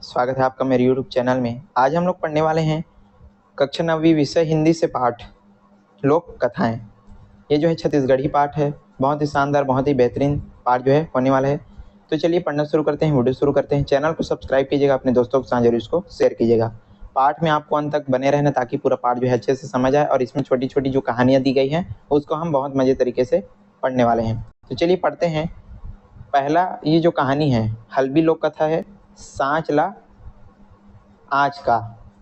स्वागत है आपका मेरे YouTube चैनल में। आज हम लोग पढ़ने वाले हैं कक्षा 9वीं विषय हिंदी से पाठ लोक कथाएँ। ये जो है छत्तीसगढ़ी पाठ है, बहुत ही शानदार, बहुत ही बेहतरीन पाठ जो है होने वाला है। तो चलिए पढ़ना शुरू करते हैं, वीडियो शुरू करते हैं। चैनल को सब्सक्राइब कीजिएगा, अपने दोस्तों के साथ जरूर इसको शेयर कीजिएगा। पाठ में आपको अंत तक बने रहना ताकि पूरा पाठ जो है अच्छे से समझ आए और इसमें छोटी छोटी जो कहानियाँ दी गई हैं उसको हम बहुत मज़े तरीके से पढ़ने वाले हैं। तो चलिए पढ़ते हैं। पहला ये जो कहानी है हल्बी लोक कथा है, सांच ला आज का।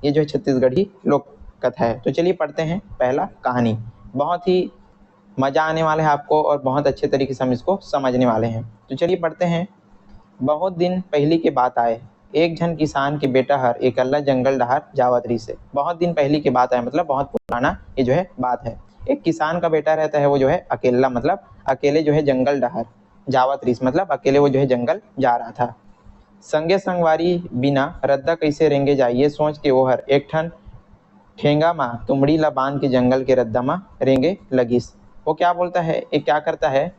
ये जो है छत्तीसगढ़ी लोक कथा है। तो चलिए पढ़ते हैं पहला कहानी। बहुत ही मज़ा आने वाला है आपको और बहुत अच्छे तरीके से हम इसको समझने वाले हैं। तो चलिए पढ़ते हैं। बहुत दिन पहले की बात आए, एक जन किसान के बेटा हर एकल्ला जंगल डहार जावत रही से। बहुत दिन पहले की बात आए मतलब बहुत पुराना ये जो है बात है। एक किसान का बेटा रहता है, वो जो है अकेला मतलब अकेले जो है जंगल डहार जावत रही मतलब अकेले वो जो है जंगल जा रहा था। संगे संगवारी बिना रद्दा कैसे रेंगे जाए ये सोच के वो हर एक ठन ठेंगा माँ तुमड़ी ला बांध के जंगल के रद्दा माँ रेंगे लगिस। वो क्या बोलता है, एक क्या करता है,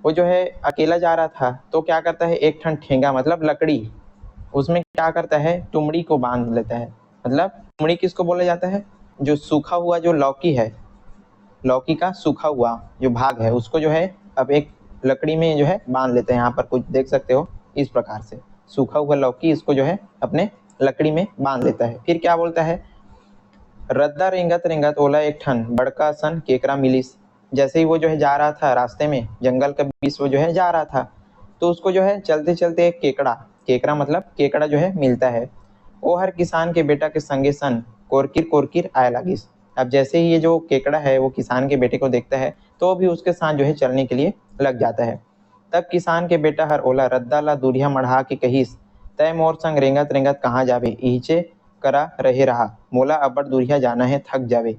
वो जो है अकेला जा रहा था तो क्या करता है, एक ठन ठेंगा मतलब लकड़ी, उसमें क्या करता है तुमड़ी को बांध लेता है। मतलब तुमड़ी किसको बोला जाता है, जो सूखा हुआ जो लौकी है, लौकी का सूखा हुआ जो भाग है उसको जो है अब एक लकड़ी में जो है बांध लेते हैं। यहाँ पर कुछ देख सकते हो इस प्रकार से सूखा हुआ लौकी इसको जो है अपने लकड़ी में बांध लेता है। फिर क्या बोलता है, रद्दा रेंगत रेंगत ओला एक ठन बड़का सन केकरा मिलिस। जैसे ही वो जो है जा रहा था रास्ते में, जंगल के बीच वो जो है जा रहा था तो उसको जो है चलते चलते एक केकड़ा, केकड़ा मतलब केकड़ा जो है मिलता है। वो हर किसान के बेटा के संगे सन कोरकिर कोरकिर आए लागिस। अब जैसे ही ये जो केकड़ा है वो किसान के बेटे को देखता है तो भी उसके साथ जो है चलने के लिए लग जाता है। तब किसान के बेटा हर ओला रद्दा ला दूरिया मढ़ा के कहिस, तय मोर संग रेंगत रेंगत कहाँ जाबे, इहिचे करा रहे रहा, मोला अब्बड़ दूरिया जाना है, थक जावे।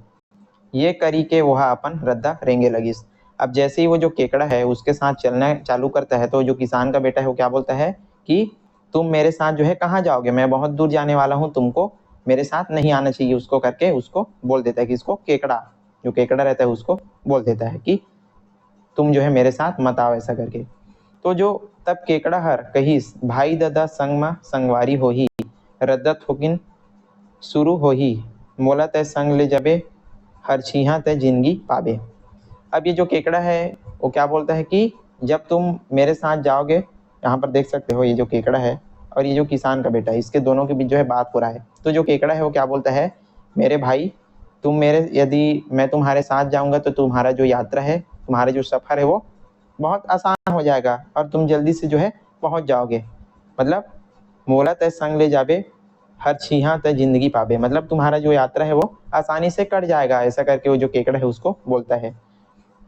ये करी के वह अपन रद्दा रेंगे लगिस। अब जैसे ही वो जो केकड़ा है उसके साथ चलना चालू करता है तो जो किसान का बेटा है वो क्या बोलता है कि तुम मेरे साथ जो है कहाँ जाओगे, मैं बहुत दूर जाने वाला हूँ, तुमको मेरे साथ नहीं आना चाहिए। उसको करके उसको बोल देता है कि इसको केकड़ा, जो केकड़ा रहता है उसको बोल देता है कि तुम जो है मेरे साथ मत आओ, ऐसा करके। तो जो तब केकड़ा हर कहिस, भाई दादा संग मा संगवारी होही, रद्दत होकिन शुरू होही, मोला तय संग ले जबे, हर छीहा तय जिंदगी पाबे। अब ये जो केकड़ा है वो क्या बोलता है कि जब तुम मेरे साथ जाओगे, यहाँ पर देख सकते हो ये जो केकड़ा है और ये जो किसान का बेटा है इसके दोनों के बीच जो है बात हो रहा है। तो जो केकड़ा है वो क्या बोलता है, मेरे भाई तुम मेरे, यदि मैं तुम्हारे साथ जाऊँगा तो तुम्हारा जो यात्रा है, तुम्हारा जो सफ़र है वो बहुत आसान हो जाएगा और तुम जल्दी से जो है पहुँच जाओगे। मतलब मोला तय संग ले जाबे, हर छीहा तय जिंदगी पाबे, मतलब तुम्हारा जो यात्रा है वो आसानी से कट जाएगा, ऐसा करके वो जो केकड़ा है उसको बोलता है।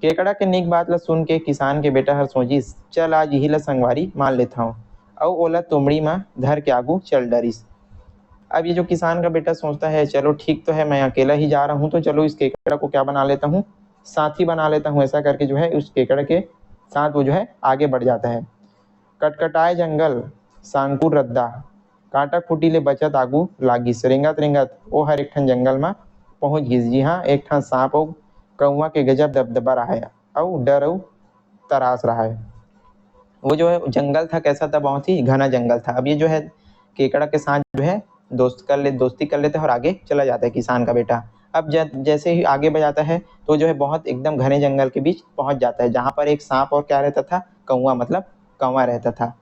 केकड़ा के निक बात ला सुन के किसान के बेटा हर सोचिस, चल आज यही ला संगवारी मान लेता हूँ, और ओला तुमड़ी में धर के आगू चल डरिस। अब ये जो किसान का बेटा सोचता है चलो ठीक तो है, मैं अकेला ही जा रहा हूँ तो चलो इस केकड़ा को क्या बना लेता हूँ, साथी बना लेता हूँ। ऐसा करके जो है उस केकड़ा के साथ वो जो है आगे बढ़ जाता है। कटकटाए जंगल सांकुर रद्दा, कांटा खूटी ले बचत आगू लागिस, रेंगत रेंगत वो हर एक ठन जंगल में पहुंच गिस। जी हाँ, एक ठन सांप और कौवा के गजब दबदबा रहा है और डर और तरास रहा है। वो जो है जंगल था कैसा था, बहुत ही घना जंगल था। अब ये जो है केकड़ा के साथ जो है दोस्ती कर लेते हैं और आगे चला जाता है किसान का बेटा। अब जैसे ही आगे बढ़ है तो जो है बहुत एकदम घने जंगल के बीच पहुंच जाता है, जहाँ पर एक सांप और क्या रहता था, कौवा मतलब कौवा रहता था।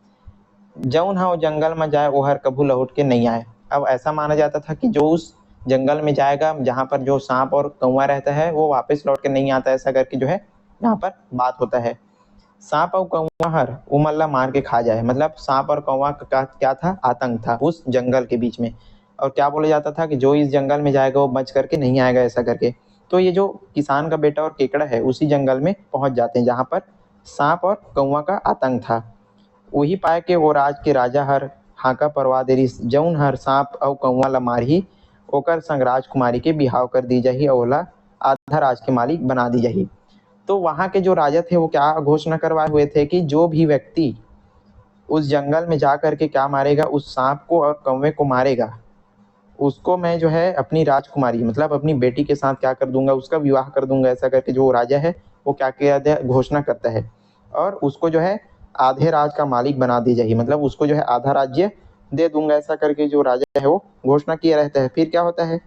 जौन हाँ वो जंगल में जाए वो हर कभू लौट के नहीं आए। अब ऐसा माना जाता था कि जो उस जंगल में जाएगा जहाँ पर जो सांप और कौवा रहता है वो वापस लौट के नहीं आता, ऐसा करके जो है यहाँ पर बात होता है। सांप और कौवा हर उमल्ला मार के खा जाए, मतलब सांप और कौवा का क्या था, आतंक था उस जंगल के बीच में। और क्या बोला जाता था कि जो इस जंगल में जाएगा वो बच करके नहीं आएगा, ऐसा करके। तो ये जो किसान का बेटा और केकड़ा है उसी जंगल में पहुंच जाते हैं जहाँ पर सांप और कौवा का आतंक था। वही पाए के वो राज के राजा हर हाका परवा देरिस, जौन हर सांप और कौवा ला मारही, ओकर संग राजकुमारी के बिहाव कर दी जाही और ओला आधा राज के मालिक बना दी जाही। तो वहाँ के जो राजा थे वो क्या घोषणा करवाए हुए थे कि जो भी व्यक्ति उस जंगल में जा करके क्या मारेगा, उस सांप को और कौवे को मारेगा, उसको मैं जो है अपनी राजकुमारी मतलब अपनी बेटी के साथ क्या कर दूंगा, उसका विवाह कर दूंगा। ऐसा करके जो राजा है वो क्या कहता है, घोषणा करता है। और उसको जो है आधे राज का मालिक बना दी जाएगी, मतलब उसको जो है आधा राज्य दे दूंगा, ऐसा करके जो राजा है वो घोषणा किया रहता है। फिर क्या होता है,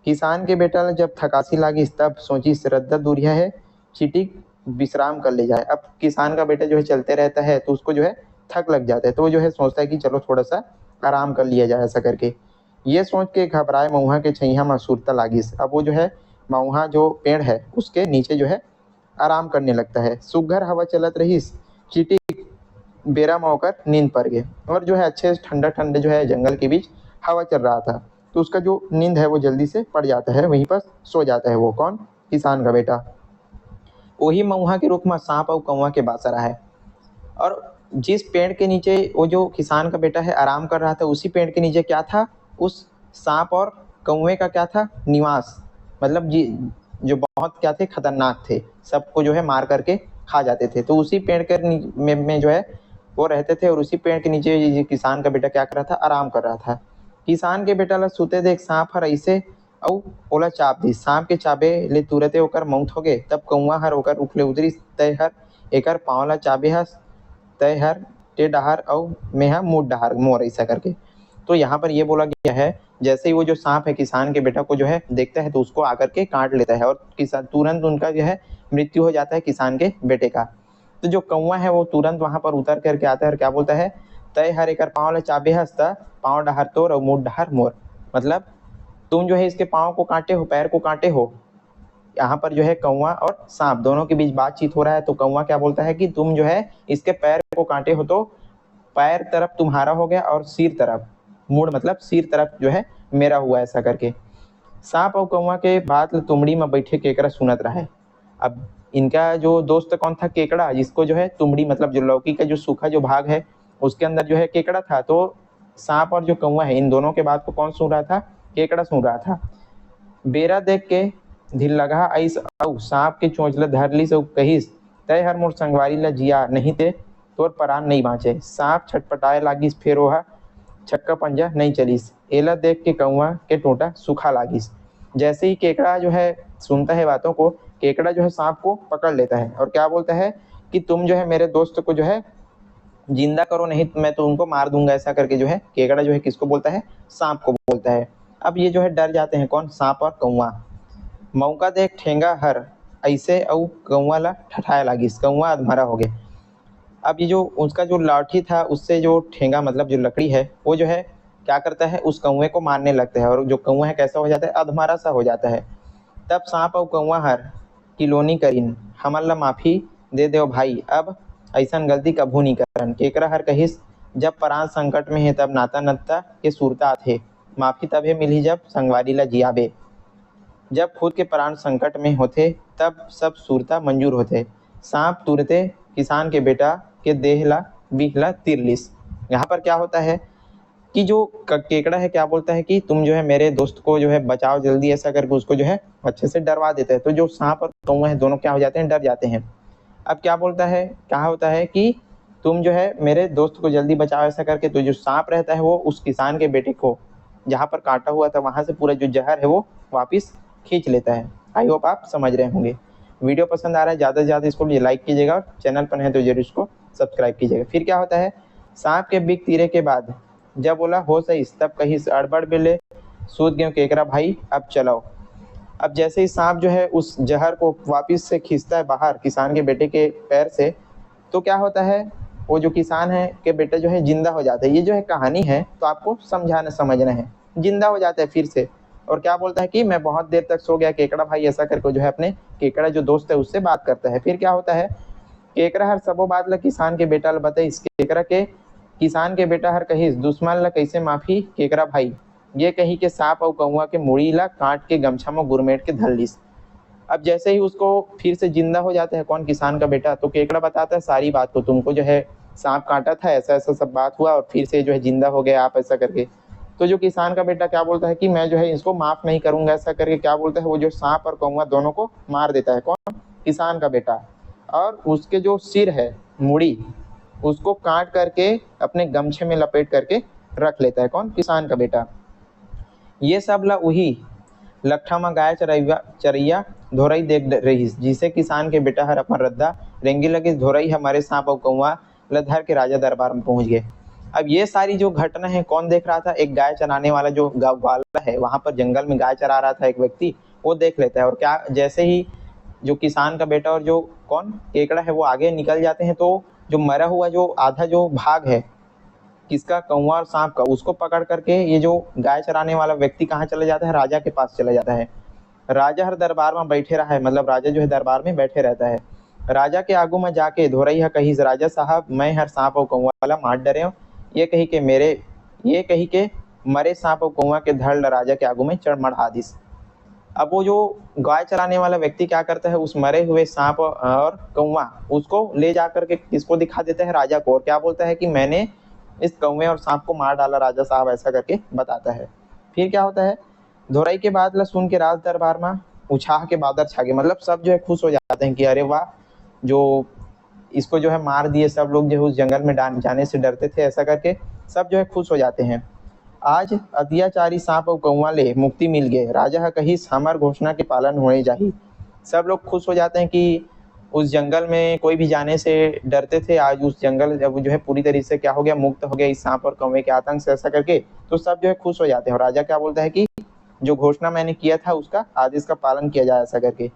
किसान के बेटा जब थकासी लागी तब सोची श्रद्धा दूरिया है, चिटिक विश्राम कर ले जाए। अब किसान का बेटा जो है चलते रहता है तो उसको जो है थक लग जाता है, तो वो जो है सोचता है कि चलो थोड़ा सा आराम कर लिया जाए, ऐसा करके। ये सोच के घबराए मऊहा के छैया में सुरता लागिस। अब वो जो है मऊहा जो पेड़ है उसके नीचे जो है आराम करने लगता है। सुघर हवा चलत रहीस, चीटी बेरा में होकर नींद पड़ गए। और जो है अच्छे ठंडा ठंडे जो है जंगल के बीच हवा चल रहा था, तो उसका जो नींद है वो जल्दी से पड़ जाता है, वहीं पर सो जाता है वो। कौन? किसान का बेटा। वही मऊहा के रूप में सांप और कौवा के बासा रहा है। और जिस पेड़ के नीचे वो जो किसान का बेटा है आराम कर रहा था, उसी पेड़ के नीचे क्या था, उस सांप और कौवे का क्या था, निवास। मतलब जी जो बहुत क्या थे, खतरनाक थे, सबको जो है मार करके खा जाते थे। तो उसी पेड़ के में जो है वो रहते थे, और उसी पेड़ के नीचे ये किसान का बेटा क्या कर रहा था, आराम कर रहा था। किसान के बेटा ला सुते देख सांप हर ऐसे अउ ओला चाप दी। सांप के चाबे ले तुरते ओकर मौत हो गए। तब कौवा हर ओकर उठले उतरी, तय हर एकर पाँव ला चाबे हस, तय हर टे डहार और मेहा मुँह डहार मोर, ऐसा करके। तो यहाँ पर ये बोला गया है, जैसे ही वो जो सांप है किसान के बेटा को जो है देखता है तो उसको आकर के काट लेता है, और किसान तुरंत उनका जो है मृत्यु हो जाता है किसान के बेटे का। तो जो कौवा है वो तुरंत वहां पर उतर करके आता है और क्या बोलता है, तय हर एकर पाँव ला चाबे हंसता, पाँव डहार तोर और मुँह डहार मोर। मतलब तुम जो है इसके पाँव को काटे हो, पैर को काटे हो। यहाँ पर जो है कौवा और सांप दोनों के बीच बातचीत हो रहा है, तो कौवा क्या बोलता है कि तुम जो है इसके पैर को काटे हो तो पैर तरफ तुम्हारा हो गया और सिर तरफ, मूड मतलब सिर तरफ जो है मेरा हुआ, ऐसा करके। सांप और कौवा के बात तुमड़ी में बैठे केकड़ा सुनत रहा है। अब इनका जो दोस्त कौन था, केकड़ा, जिसको जो है तुमड़ी मतलब जो लौकी का जो सूखा जो भाग है उसके अंदर जो है केकड़ा था। तो सांप और जो कौवा है इन दोनों के बात को कौन सुन रहा था, केकड़ा सुन रहा था। बेरा देख के धिल लगा ऐस औ सांप के चोंचला धरली से कहिस, तय हर मोर संगवारी ला जिया, नहीं ते तोर परान नहीं बाँचे। सांप छटपटाए लागिस, फिर ओहा छक्का पंजा नहीं चलिस। एला देख के कौवा के टोटा सूखा लागिस। जैसे ही केकड़ा जो है सुनता है बातों को, केकड़ा जो है सांप को पकड़ लेता है और क्या बोलता है कि तुम जो है मेरे दोस्त को जो है जिंदा करो, नहीं तो मैं तो उनको मार दूंगा, ऐसा करके जो है केकड़ा जो है किसको बोलता है, सांप को बोलता है। अब ये जो है डर जाते हैं, कौन, सांप और कौवा। मौका देख ठेंगा हर ऐसे औ कौवा ला ठठाए लागिस, कौवा अधमरा हो गए। अब ये जो उसका जो लाठी था उससे जो ठेंगा मतलब जो लकड़ी है वो जो है क्या करता है, उस कौवे को मारने लगता है, और जो कौवा है कैसा हो जाता है, अधमरा सा हो जाता है। तब सांप और कौवा हर किलोनी करीन, हमन ला माफी दे दो भाई, अब ऐसन गलती कभू नहीं करन। केकरा हर कहिस, जब प्राण संकट में है तब नाता नत्ता के सुरता आथे, माफी तबे मिलही जब संगवारी ला जियाबे। जब खुद के प्राण संकट में होते तब सब सूरता मंजूर होते। सांप तुरते किसान के बेटा के देहला बिहला तिरलिस। यहाँ पर क्या होता है कि जो केकड़ा है क्या बोलता है कि तुम जो है मेरे दोस्त को जो है बचाओ जल्दी, ऐसा करके उसको जो है अच्छे से डरवा देता है। तो जो सांप और कौवा है दोनों क्या हो जाते हैं, डर जाते हैं। अब क्या बोलता है, क्या होता है कि तुम जो है मेरे दोस्त को जल्दी बचाओ, ऐसा करके। तो जो सांप रहता है वो उस किसान के बेटे को जहाँ पर काटा हुआ था वहां से पूरा जो जहर है वो वापिस खींच लेता है। आई होप आप समझ रहे होंगे। वीडियो पसंद आ रहा है ज़्यादा से ज़्यादा इसको लाइक कीजिएगा, और चैनल पर है तो जरूर इसको सब्सक्राइब कीजिएगा। फिर क्या होता है, सांप के बिग तीरे के बाद जब बोला हो सही तब कहीं अड़बड़ बेले सूद गए केकरा भाई, अब चलाओ। अब जैसे ही सांप जो है उस जहर को वापिस से खींचता है बाहर किसान के बेटे के पैर से, तो क्या होता है, वो जो किसान है के बेटा जो है जिंदा हो जाता है। ये जो है कहानी है तो आपको समझाना समझना है, जिंदा हो जाता है फिर से। और क्या बोलता है कि मैं बहुत देर तक सो गया केकड़ा भाई, ऐसा करके जो है अपने केकड़ा जो दोस्त है उससे बात करता है। फिर क्या होता है, केकड़ा हर सबो बात ला किसान के बेटा ला बताइस। केकड़ा के किसान के बेटा हर कहिस, दुश्मन ला कैसे माफी केकड़ा भाई, ये कही के सांप और कौवा के मुड़ी ला काट के गमछा में गुरमेट के धर लिस। अब जैसे ही उसको फिर से जिंदा हो जाता है कौन, किसान का बेटा, तो केकड़ा बताता है सारी बात को, तुमको जो है सांप काटा था, ऐसा ऐसा सब बात हुआ और फिर से जो है जिंदा हो गया आप, ऐसा करके। तो जो किसान का बेटा क्या बोलता है कि मैं जो है इसको माफ नहीं करूंगा, ऐसा करके क्या बोलता है, वो जो सांप और कौवा दोनों को मार देता है। कौन, किसान का बेटा। और उसके जो सिर है, मुड़ी, उसको काट करके अपने गमछे में लपेट करके रख लेता है। कौन, किसान का बेटा। ये सब ला वही लट्ठा में गाय चरैया धोरई देख रहीस, जिसे किसान के बेटा हर अपन रद्दा रेंगी लगे धोरई हमारे सांप और कौवा ल धर के राजा दरबार में पहुंच गए। अब ये सारी जो घटना है कौन देख रहा था? एक गाय चराने वाला जो ग्वाला है, वहां पर जंगल में गाय चरा रहा था एक व्यक्ति, वो देख लेता है। और क्या, जैसे ही जो किसान का बेटा और जो कौन केकड़ा है वो आगे निकल जाते हैं, तो जो मरा हुआ जो आधा जो भाग है किसका, कौवा और सांप का, उसको पकड़ करके ये जो गाय चराने वाला व्यक्ति कहाँ चला जाता है? राजा के पास चला जाता है। राजा हर दरबार में बैठे रहा है, मतलब राजा जो है दरबार में बैठे रहता है। राजा के आगू में जाके धोरई है कही, राजा साहब मैं हर सांप और कौवा वाला मार डरे हूं। ये कही के मरे सांप और कौवा के धड़ राजा के आगू में चढ़ मढ़ा दिस। अब वो जो गाय चराने वाला व्यक्ति क्या करता है, उस मरे हुए सांप और कौवा उसको ले जा करके किसको दिखा देता है? राजा को। और क्या बोलता है कि मैंने इस कौवे और सांप को मार डाला राजा साहब, ऐसा करके बताता है। फिर क्या होता है, धोरई के बाद सुन के राज दरबार में उछाह के बादल छा गए, मतलब सब जो है खुश हो जाते हैं कि अरे वाह, जो इसको जो है मार दिए, सब लोग जो है उस जंगल में जाने से डरते थे, ऐसा करके सब जो है खुश हो जाते हैं। आज अत्याचारी सांप और कौवा ले मुक्ति मिल गए, राजा कही हमार घोषणा के पालन होने जाही। सब लोग खुश हो जाते हैं कि उस जंगल में कोई भी जाने से डरते थे, आज उस जंगल जब जो है पूरी तरीके से क्या हो गया, मुक्त हो गया इस सांप और कौवे के आतंक से, ऐसा करके तो सब जो है खुश हो जाते हैं। और राजा क्या बोलता है कि जो घोषणा मैंने किया था उसका आदेश का पालन किया जाए, ऐसा करके।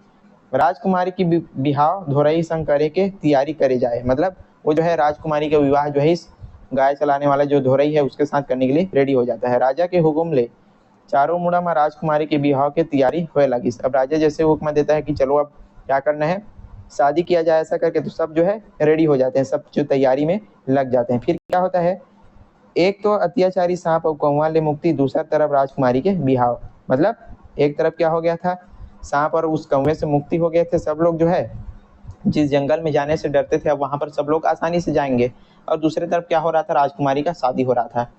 राजकुमारी की बिहाव धोरई संग करे के तैयारी करे जाए, मतलब वो जो है राजकुमारी का विवाह जो है इस गाय चलाने वाला जो धोरई है उसके साथ करने के लिए रेडी हो जाता है। राजा के हुक्म ले चारों मुड़ा में राजकुमारी के बिहाव की तैयारी होए लगी। अब राजा जैसे हुक्म देता है कि चलो अब क्या करना है, शादी किया जाए, ऐसा करके, तो सब जो है रेडी हो जाते हैं, सब जो तैयारी में लग जाते हैं। फिर क्या होता है, एक तो अत्याचारी सांप और कौवा ले मुक्ति, दूसरा तरफ राजकुमारी के बिहाव, मतलब एक तरफ क्या हो गया था, सांप और उस कौवे से मुक्ति हो गए थे, सब लोग जो है जिस जंगल में जाने से डरते थे अब वहां पर सब लोग आसानी से जाएंगे। और दूसरी तरफ क्या हो रहा था, राजकुमारी का शादी हो रहा था।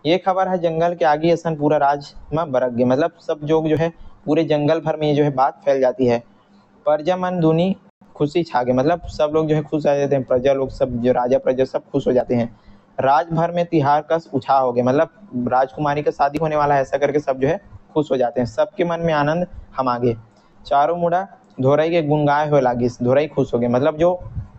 ये खबर है जंगल के आगे असन पूरा राज में बरक गए, मतलब सब लोग जो है पूरे जंगल भर में ये जो है बात फैल जाती है। प्रजा मन दूनी खुशी छा गए, मतलब सब लोग जो है खुश आ जाते हैं, प्रजा लोग सब जो राजा प्रजा सब खुश हो जाते हैं। राज भर में तिहार का उछाह हो गया, मतलब राजकुमारी का शादी होने वाला है, ऐसा करके सब जो है खुश हो जाते हैं, सबके मन में आनंद हम आगे। चारों मुड़ा धोरई के गुनगाए हुए लागिस, धोरई खुश हो गए, मतलब जो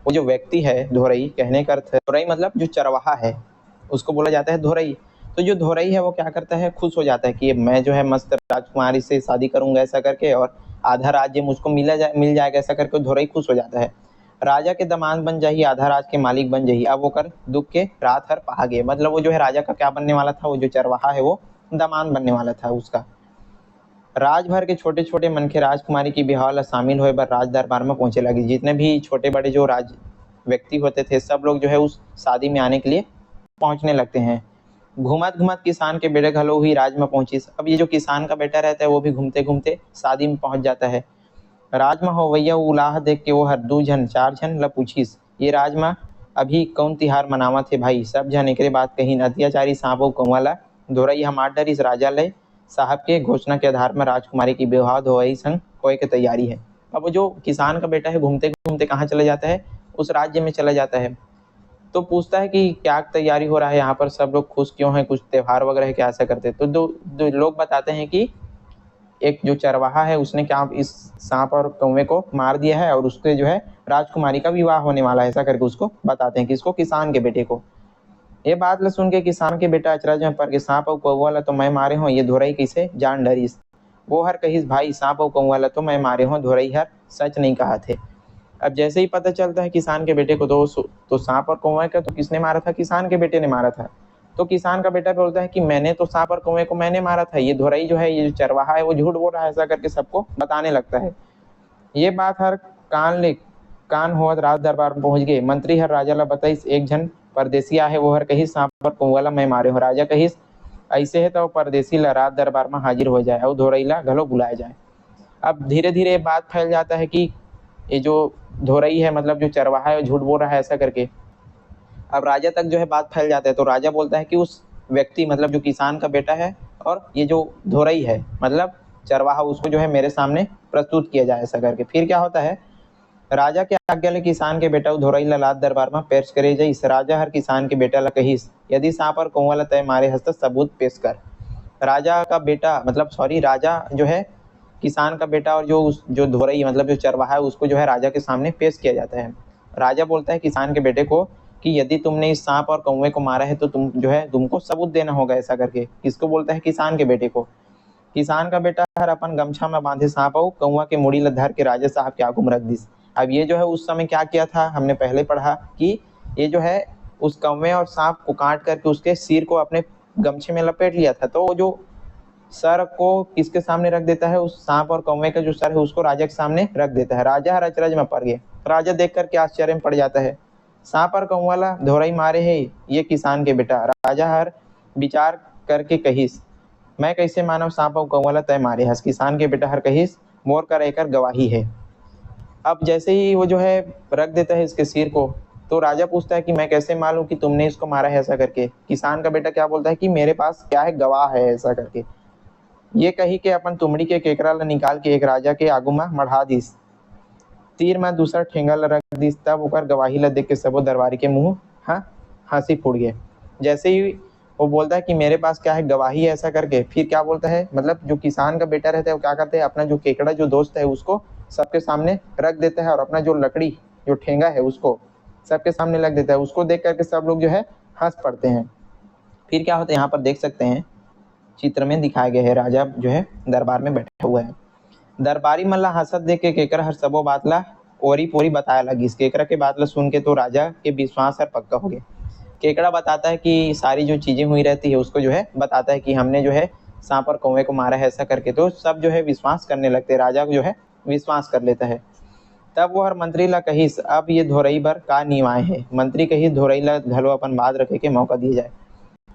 वो जो व्यक्ति है धोरई, कहने का अर्थ है धोरई मतलब जो चरवाहा है उसको बोला जाता है धोरई। तो जो धोरई है वो क्या करता है, खुश हो जाता है कि मैं जो है मस्त राजकुमारी से शादी करूंगा, ऐसा करके, और आधा राज्य मुझको मिल जाएगा, ऐसा करके धोरई खुश हो जाता है। राजा के दामाद बन जाही, आधा राज के मालिक बन जाही, अब वो कर दुख के रात हर पहागे, मतलब वो जो है राजा का क्या बनने वाला था, वो जो चरवाहा है वो दामाद बनने वाला था उसका। राजभर के छोटे छोटे मनखे राजकुमारी की बिहाव ला शामिल होए बर राज दरबार में पहुंचे लगे, जितने भी छोटे बड़े जो राज व्यक्ति होते थे सब लोग जो है उस शादी में आने के लिए पहुंचने लगते हैं। घूमत घूमत किसान के बेटे घलो ही राज में पहुंचिस, अब ये जो किसान का बेटा रहता है वो भी घूमते घूमते शादी में पहुंच जाता है। राज में होवैया उलाह देख के वो हर 2 जन 4 जन ला पूछिस, ये राज में अभी कौन तिहार मनावत है भाई? सब जन एकरे बात कही, अत्याचारी सांपो कौवा ला धोरई हम आठ डरिस, राजा ले साहब के घोषणा के आधार में राजकुमारी की विवाह धोई संग होए की तैयारी है। अब वो जो किसान का बेटा है घूमते घूमते कहाँ चला जाता है, उस राज्य में चला जाता है। तो पूछता है कि क्या तैयारी हो रहा है यहाँ पर, सब लोग खुश क्यों हैं, कुछ त्योहार वगैरह है क्या, ऐसा करते? तो दो लोग बताते हैं कि एक जो चरवाहा है उसने क्या इस सांप और कौवे को मार दिया है और उसके जो है राजकुमारी का विवाह होने वाला है, ऐसा करके उसको बताते हैं, किसको, किसान के बेटे को। ये बात ला सुन के किसान के बेटा अचरज में पड़ के, सांप और कौवा ला तो मैं मारे हूँ, ये धोरई कैसे जान डरिस? वो हर कहिस, भाई सांप और कौवा ला तो मैं मारे हूँ, धोरई हर सच नहीं कहा थे। अब जैसे ही पता चलता है किसान के बेटे को, तो सांप और कौवे का तो किसने मारा था, किसान के बेटे ने मारा था। तो किसान का बेटा बोलता है कि मैंने तो सांप और कौवे को मैंने मारा था, ये धोरई जो है, ये जो चरवाहा है वो झूठ बोल रहा है, ऐसा करके सबको बताने लगता है। ये बात हर कान होवत राज दरबार में पहुंच गए। मंत्री हर राजा ला बताइस, एक जन परदेसिया है वो हर कहिस सांप और कौवा ला मैं मारे हो। राजा कहिस ऐसे है तो परदेसी ला राज दरबार में हाजिर हो जाए और धोरई ला घलो बुलाया जाए। अब धीरे धीरे बात फैल जाता है कि ये जो धोरई है, मतलब जो चरवाहा है, झूठ बोल रहा है, ऐसा करके। अब राजा तक जो है बात फैल जाता है, तो राजा बोलता है कि उस व्यक्ति, मतलब जो किसान का बेटा है और ये जो धोरई है मतलब चरवाहा, उसको जो है मेरे सामने प्रस्तुत किया जाए, ऐसा करके। फिर क्या होता है, राजा के आज्ञा ले किसान के बेटा धोरई ला लाद दरबार में पेश करे जाइस। राजा हर किसान के बेटा ला कहिस, यदि सांप और कौवा ला तय मारे हस्त सबूत पेश कर। राजा का बेटा, मतलब सॉरी, राजा जो है किसान का बेटा और जो धोरई मतलब जो चरवाहा है उसको जो है राजा के सामने पेश किया जाता है। राजा बोलता है किसान के बेटे को कि यदि तुमने इस सांप और कौवे को मारा है तो तुम जो है तुमको सबूत देना होगा, ऐसा करके। किसको बोलता है? किसान के बेटे को। किसान का बेटा हर अपन गमछा में बांधे सांप और कौवा के मुड़ी ल धर के राजा साहब के आगू में रख दिस। अब ये जो है उस समय क्या किया था, हमने पहले पढ़ा कि ये जो है उस कौवे और सांप को काट करके उसके सिर को अपने गमछे में लपेट लिया था। तो वो जो सर को किसके सामने रख देता है? उस सांप और कौवे का जो सर है उसको राजा के सामने रख देता है। राजा हर अचरज में पड़ गए। राजा देख करके आश्चर्य में पड़ जाता है। सांप और कौवा ला धोरई मारे है ये किसान के बेटा। राजा हर विचार करके कहिस, मैं कैसे मानव सांप और कौवा ला तय मारे हस। किसान के बेटा हर कहिस, मोर कर एकर गवाही है। अब जैसे ही वो जो है रख देता है इसके सिर को, तो राजा पूछता है कि मैं कैसे मालूम कि तुमने इसको मारा है, ऐसा करके। किसान का बेटा क्या बोलता है कि मेरे पास क्या है, गवाह है, ऐसा करके। ये कही के अपन तुमड़ी के केकरा ला निकाल के एक राजा के आगू में मढ़ा दिस। तीर में दूसरा ठेंगा ला रख दिस। तब ओकर गवाही ला देख के सबो दरबारी के मुंह हंसी फूट गए। जैसे ही वो बोलता है कि मेरे पास क्या है, गवाही है, ऐसा करके, फिर क्या बोलता है, मतलब जो किसान का बेटा रहता है वो क्या करते हैं, अपना जो केकड़ा जो दोस्त है उसको सबके सामने रख देता है और अपना जो लकड़ी जो ठेंगा है उसको सबके सामने रख देता है। उसको देख करके सब लोग जो है हंस पड़ते हैं। फिर क्या होता है, यहाँ पर देख सकते हैं चित्र में दिखाया गया है, राजा जो है दरबार में बैठा हुआ है। दरबारी मन ला हंसत देख के केकरा हर सबो बात ला ओरी पोरी बताया लगी। इस केकरा के बात ला सुन के तो राजा के विश्वास हर पक्का हो गया। केकड़ा बताता है कि सारी जो चीजें हुई रहती है उसको जो है बताता है कि हमने जो है सांप और कौवे को मारा है, ऐसा करके। तो सब जो है विश्वास करने लगते, राजा को जो है विश्वास कर लेता है। तब वो हर मंत्री ला कहिस, अब ये धोरई बर का निवाय है। मंत्री कहिस धोरई ला घलो अपन बात रखे के मौका दिया जाए।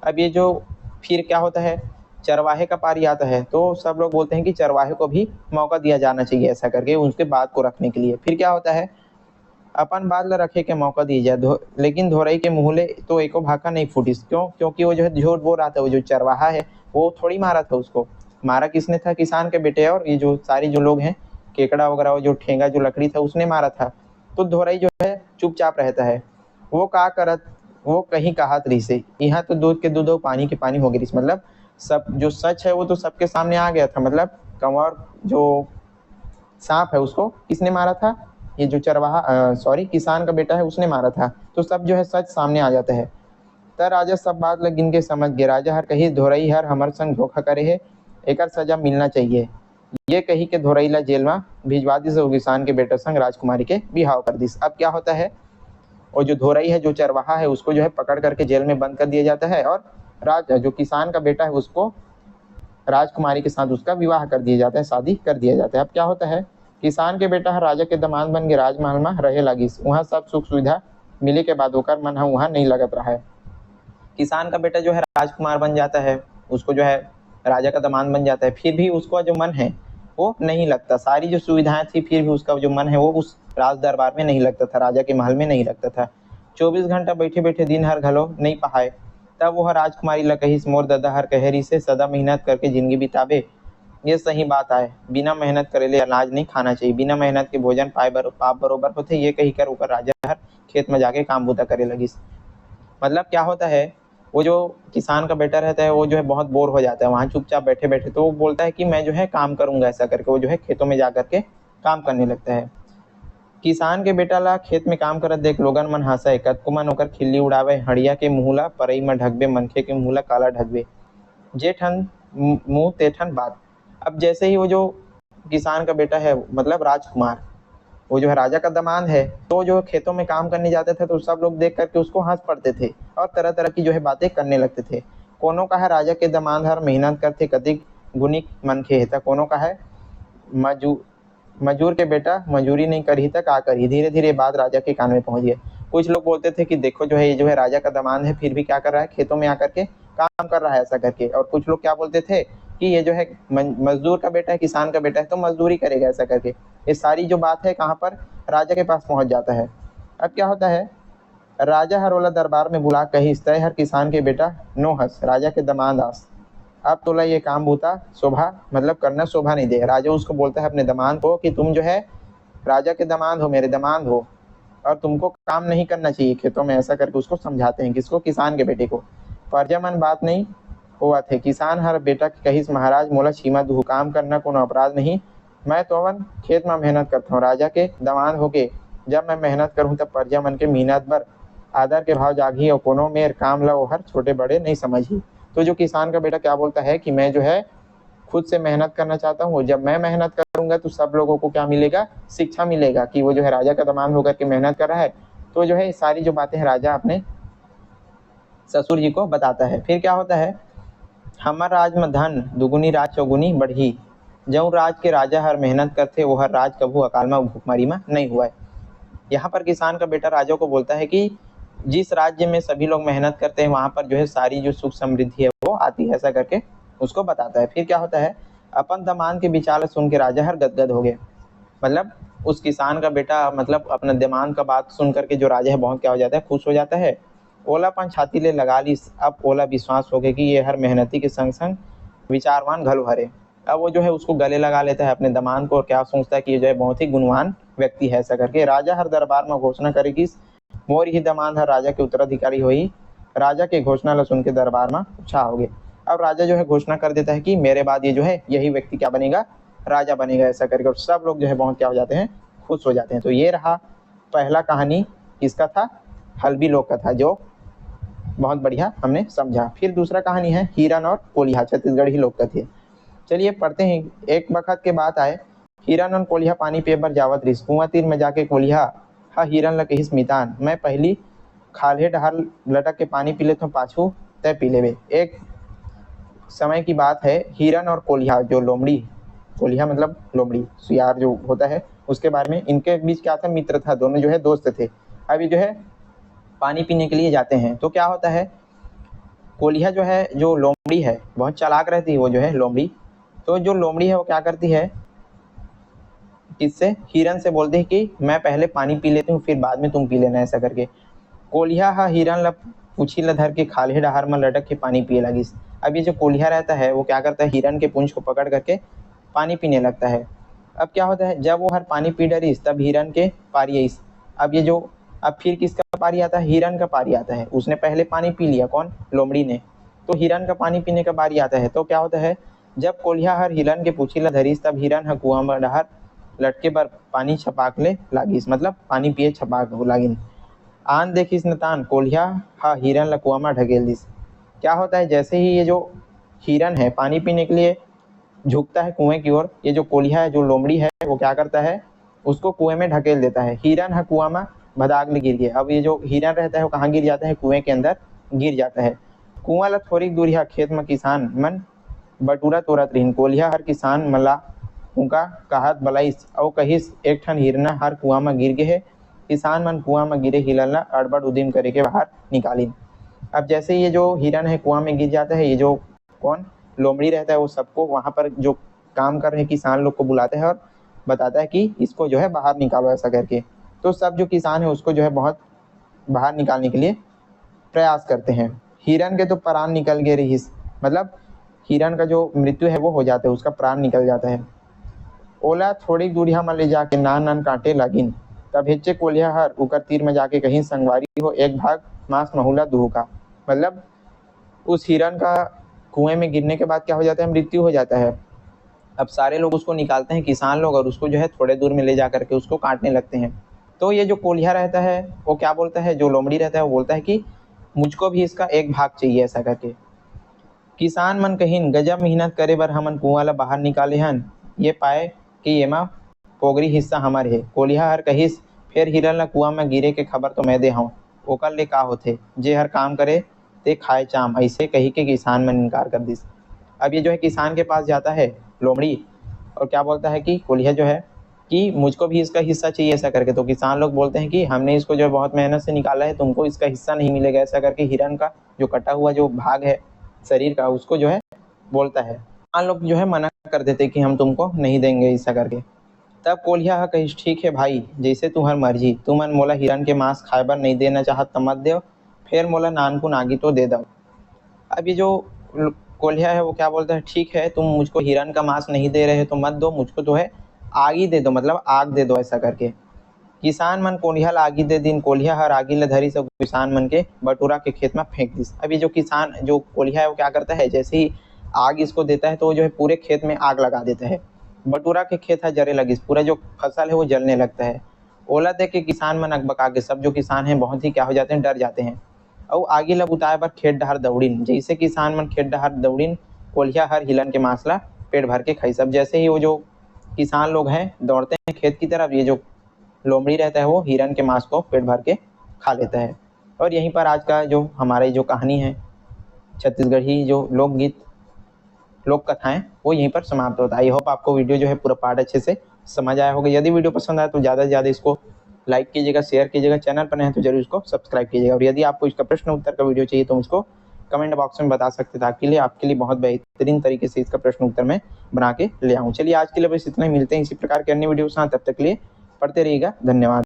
अब ये जो फिर क्या होता है, चरवाहे का पारी आता है, तो सब लोग बोलते हैं कि चरवाहे को भी मौका दिया जाना चाहिए, ऐसा करके उनके बात को रखने के लिए। फिर क्या होता है, अपन बात ला रखे के मौका दी जाए। लेकिन धोरई के मुहले तो एको भाका नहीं फूटिस। क्यों? क्योंकि वो जो है झूठ बोल रहा था। वो जो चरवाहा है वो थोड़ी मारा था उसको। मारा किसने था? किसान के बेटे। और ये जो सारी जो लोग हैं, केकड़ा वगैरह, वो जो ठेंगा जो लकड़ी था उसने मारा था। तो धोरई जो है चुपचाप रहता है। वो का करत, वो कहीं कहात रही से, यहाँ तो दूध के दूध और पानी के पानी हो गई। मतलब सब जो सच है वो तो सबके सामने आ गया था। मतलब कंवर जो सांप है उसको किसने मारा था? ये जो चरवाहा सॉरी किसान का बेटा है उसने मारा था। तो सब जो है सच सामने आ जाता है। तब राजा सब बात लग गिन के समझ गए। राजा हर कही धोरई हर हमर संग धोखा करे है, एकर सजा मिलना चाहिए। ये कही के धोरई ला जेल में भिजवा दिस और किसान के बेटा संग राजकुमारी के बिहाव कर दिस। अब क्या होता है, और जो धोरई है, जो चरवाहा है, उसको जो है पकड़ करके जेल में बंद कर दिया जाता है और जो किसान का बेटा है उसको राजकुमारी के साथ उसका विवाह कर दिया जाता है, शादी कर दिया जाता है। अब क्या होता है, किसान के बेटा है राजा के दामाद बन के राजमहल में रहे लगी। वहाँ सब सुख सुविधा मिले के बाद ओकर मन है वहाँ नहीं लगत रहा है। किसान का बेटा जो है राजकुमार बन जाता है, उसको जो है राजा का दामाद बन जाता है, फिर भी उसको जो मन है वो नहीं लगता। सारी जो सुविधाएं थी फिर भी उसका जो मन है वो उस राज दरबार में नहीं लगता था, राजा के महल में नहीं लगता था। 24 घंटा बैठे बैठे दिन हर घलो नहीं पहाए। तब वह राजकुमारी ला कहिस, मोर ददा हर कहेरी से सदा मेहनत करके जिंदगी बिताबे ये सही बात आए। बिना मेहनत करे ले अनाज नहीं खाना चाहिए, बिना मेहनत के भोजन पाए पाप बरोबर होते। ये कही कर ऊपर राजा हर खेत में जाके काम बूता करे लगिस। मतलब क्या होता है, वो जो किसान का बेटा रहता है वो जो है बहुत बोर हो जाता है वहाँ चुपचाप बैठे बैठे। तो वो बोलता है कि मैं जो है काम करूंगा, ऐसा करके वो जो है खेतों में जा करके काम करने लगता है। किसान के बेटा ला खेत में काम करत देख लोगन मन हंसे, कतको मन ओकर खिल्ली उड़ावे। हड़िया के मुँह ला परई में ढकबे, मनखे के मुँह ला काला ढकबे। जेठन मुँह तेठन बात। अब जैसे ही वो जो किसान का बेटा है, मतलब राजकुमार, वो जो है राजा का दामाद है, तो जो खेतों में काम करने जाते थे तो सब लोग देख करके उसको हंस पड़ते थे और तरह तरह की जो है बातें करने लगते थे। कोनो का है राजा के दामाद हर मेहनत करते कतिक गुनी मनखे है, कोनो का है मजूर के बेटा मजूरी नहीं करी तक का करी। धीरे धीरे बात राजा के कान में पहुंच गए। कुछ लोग बोलते थे कि देखो जो है ये जो है राजा का दामाद है फिर भी क्या कर रहा है, खेतों में आकर के काम कर रहा है, ऐसा करके। और कुछ लोग क्या बोलते थे कि ये जो है मजदूर का बेटा है, किसान का बेटा है, तो मजदूरी करेगा, ऐसा करके। ये सारी जो बात है कहाँ पर, राजा के पास पहुंच जाता है। अब क्या होता है, राजा हरोला दरबार में बुला कही तय हर किसान के बेटा नो हंस, राजा के दामाद आस। अब तोला ये काम बूता शोभा मतलब करना शोभा नहीं दे। राजा उसको बोलता है अपने दामाद को कि तुम जो है राजा के दामाद हो, मेरे दामाद हो, और तुमको काम नहीं करना चाहिए खेतों में, ऐसा करके उसको समझाते हैं। किसको? किसान के बेटे को। फर्जमन बात नहीं हुआ थे। किसान हर बेटा के कहिस महाराज मोला क्षमा दू, काम करना कोनो अपराध नहीं। मैं तो खेत में मेहनत करता हूँ, राजा के दामाद होके जब मैं मेहनत करूँ तब प्रजा मन के मेहनत बर आदर के भाव जागी और कोनो मेर काम लो हर छोटे बड़े नहीं समझी। तो जो किसान का बेटा क्या बोलता है कि मैं जो है खुद से मेहनत करना चाहता हूँ, जब मैं मेहनत करूंगा तो सब लोगों को क्या मिलेगा, शिक्षा मिलेगा कि वो जो है राजा का दामाद होकर के मेहनत कर रहा है। तो जो है सारी जो बातें राजा अपने ससुर जी को बताता है। फिर क्या होता है, हमर राज में धन दुगुनी राज चौगुनी बढ़ी, जऊँ राज के राजा हर मेहनत करते वो हर राज कभू अकाल में भूखमरी में नहीं हुआ है। यहाँ पर किसान का बेटा राजा को बोलता है कि जिस राज्य में सभी लोग मेहनत करते हैं वहां पर जो है सारी जो सुख समृद्धि है वो आती है, ऐसा करके उसको बताता है। फिर क्या होता है, अपन दमान के विचार सुन के राजा हर गदगद हो गए। मतलब उस किसान का बेटा मतलब अपना दिमाग का बात सुन करके जो राजा है बहुत क्या हो जाता है, खुश हो जाता है। ओलापन छाती ले लगा ली, अब ओला विश्वास हो गया कि ये हर मेहनती के संग संग विचारवान घलो हरे। अब वो जो है उसको गले लगा लेता है अपने दमान को और क्या सोचता है कि ये जो है बहुत ही गुणवान व्यक्ति है। ऐसा करके राजा हर दरबार में घोषणा करे कि मोर ही दमान हर राजा के उत्तराधिकारी हुई। राजा के घोषणा ला सुन के दरबार में उत्साह हो गए। अब राजा जो है घोषणा कर देता है कि मेरे बाद ये जो है यही व्यक्ति क्या बनेगा, राजा बनेगा। ऐसा करके और सब लोग जो है बहुत क्या हो जाते हैं, खुश हो जाते हैं। तो ये रहा पहला कहानी, किसका था, हल्बी लोग का था, जो बहुत बढ़िया हमने समझा। फिर दूसरा कहानी है हिरन और कोलिया, छत्तीसगढ़ी लोग का थी। चलिए पढ़ते हैं। एक वक्त के बात आए, हिरन और कोलिया पानी पिए बर जावत रिस, कुआं तीर में जाके कोलिया हा हिरन ल कहिस मितान, मैं पहली खाल्हे डहर लटक के पानी पी लेता हूँ, पाछू तय पी लेवे। एक समय की बात है, हिरन और कोलिया जो लोमड़ी, कोलिया मतलब लोमड़ी सुयार जो होता है उसके बारे में, इनके बीच क्या था, मित्र था, दोनों जो है दोस्त थे। अब ये जो है पानी पीने के लिए जाते हैं। तो क्या होता है, कोलिया जो है, जो लोमड़ी है बहुत चालाक रहती है वो जो है लोमड़ी। तो जो लोमड़ी है वो क्या करती है, किससे, हिरन से बोलते हैं कि मैं पहले पानी पी लेती हूँ फिर बाद में तुम पी लेना, ऐसा करके। कोलिया हा हिरन ला पूछी ला धर के खाल्हे डहार में लटक के पानी पिए लगिस। अब ये जो कोलिया रहता है वो क्या करता है, हिरन के पूंछ को पकड़ करके पानी पीने लगता है। अब क्या होता है, जब वो हर पानी पी डरिस तब हिरन के पारी आइस। अब ये जो, अब फिर किसका पारी आता है, हिरन का पारी आता है। उसने पहले पानी पी लिया, कौन, लोमड़ी ने। तो हिरन का पानी पीने का बारी आता है। तो क्या होता है, जब कोलिया हर हिरन के पूछी ला धरिस तब हिरन ह कुआं में डहर लटके बर पानी छपाक ले लागिस, मतलब पानी पिए छपाक लागिन। आन देखिस नतान कोलिया हा हिरन ला कुआं में ढकेल दिस। क्या होता है, जैसे ही ये जो हिरन है पानी पीने के लिए झुकता है कुएं की ओर, ये जो कोलिया है, जो लोमड़ी है, वो क्या करता है, उसको कुएं में ढकेल देता है। हिरन है कुआं में भदाग ले गिर गया। अब ये जो हिरन रहता है वो कहाँ गिर जाता है, कुएं के अंदर गिर जाता है। कुआं ला थोड़ी दूर है, खेत में किसान मन बटूरा तोड़त रहीन। कोलिया हर किसान मला उनका कहत बलाइस और कहिस एक ठन हिरना हर कुआं में गिर गे है। किसान मन कुआं में गिरे हिरन ला अड़बड़ उदिम करे के बाहर निकालिन। अब जैसे ये जो हिरन है कुआं में गिर जाता है, ये जो कौन लोमड़ी रहता है वो सबको वहां पर जो काम कर रहे किसान लोग को बुलाता है और बताता है कि इसको जो है बाहर निकालो, ऐसा करके। तो सब जो किसान है उसको जो है बहुत बाहर निकालने के लिए प्रयास करते हैं। हिरन के तो प्राण निकल गए रहीस, मतलब हिरन का जो मृत्यु है वो हो जाता है, उसका प्राण निकल जाता है। ओला थोड़ी दूरिया में ले जाके नान नान कांटे लागिन, तब हिच्चे कोलिया हर उकर तीर में जाके कहीं संगवारी हो एक भाग मांस महुला दूह का। मतलब उस हिरन का कुएं में गिरने के बाद क्या हो जाता है, मृत्यु हो जाता है। अब सारे लोग उसको निकालते हैं, किसान लोग, और उसको जो है थोड़े दूर में ले जा करके उसको काटने लगते हैं। तो ये जो कोलिया रहता है वो क्या बोलता है, जो लोमड़ी रहता है वो बोलता है कि मुझको भी इसका एक भाग चाहिए, ऐसा करके। किसान मन कहिन गजब मेहनत करे बर हमन कुआं ला बाहर निकाले हन, ये पाए कि एमा पोगरी हिस्सा हमर है। कोलिया हर कहिस फिर हिरन ला कुआं में गिरे के खबर तो मैं दे हूँ, ओकर ले का होथे, जे हर काम करे ते खाए चाम, ऐसे कही के किसान मन इनकार कर दिस। अब ये जो है किसान के पास जाता है लोमड़ी और क्या बोलता है कि कोलिया जो है कि मुझको भी इसका हिस्सा चाहिए, ऐसा करके। तो किसान लोग बोलते हैं कि हमने इसको जो है बहुत मेहनत से निकाला है, तुमको इसका हिस्सा नहीं मिलेगा, ऐसा करके हिरन का जो कटा हुआ जो भाग है शरीर का उसको जो है बोलता है। किसान लोग जो है मना कर देते कि हम तुमको नहीं देंगे, ऐसा करके। तब कोलिया कहिस ठीक है भाई, जैसे तुम्हार मर्जी, तुमन मोला हिरन के मांस खाए बर नहीं देना चाहत तो मत देव, फिर मोला नानकुन आगी तो दे दो। अब ये जो कोल्हिया है वो क्या बोलता है, ठीक है तुम मुझको हिरन का मांस नहीं दे रहे तो मत दो, मुझको जो है आग ही दे दो, मतलब आग दे दो, ऐसा करके। किसान मन कोलिया ला आगी दे दिन, कोलिया हर आगी ला धरी सब किसान मन के बटुरा के खेत में फेंक दिस। अभी जो किसान जो कोलिया है वो क्या करता है, जैसे ही आग इसको देता है तो वो जो है पूरे खेत में आग लगा देता है। बटुरा के खेत है जरे लगिस, पूरा जो फसल है वो जलने लगता है। ओला देख के किसान मन अकबका के सब जो किसान हैं बहुत ही क्या हो जाते हैं, डर जाते हैं। और आगे ला बुताए बर खेत डहर दौड़िन, जैसे किसान मन खेत डहर दौड़िन कोल्हिया हर हिलन के मांस ला पेट भर के खाई। सब जैसे ही वो जो किसान लोग हैं दौड़ते हैं खेत की तरफ, ये जो लोमड़ी रहता है वो हिरन के मांस को पेट भर के खा लेता है। और यहीं पर आज का जो हमारी जो कहानी है, छत्तीसगढ़ी जो लोकगीत लोक कथाएं, वो यहीं पर समाप्त होता है। आई होप आपको वीडियो जो है पूरा पार्ट अच्छे से समझ आया होगा। यदि वीडियो पसंद आया तो ज़्यादा से ज़्यादा इसको लाइक कीजिएगा, शेयर कीजिएगा, चैनल पर नए हैं तो जरूर इसको सब्सक्राइब कीजिएगा। और यदि आपको इसका प्रश्न उत्तर का वीडियो चाहिए तो मुझको कमेंट बॉक्स में बता सकते थे, आपके लिए बहुत बेहतरीन तरीके से इसका प्रश्न उत्तर मैं बना के ले आऊँ। चलिए आज के लिए बस इतना ही, मिलते हैं इसी प्रकार के अन्य वीडियो के साथ, तब तक के लिए पढ़ते रहिएगा। धन्यवाद।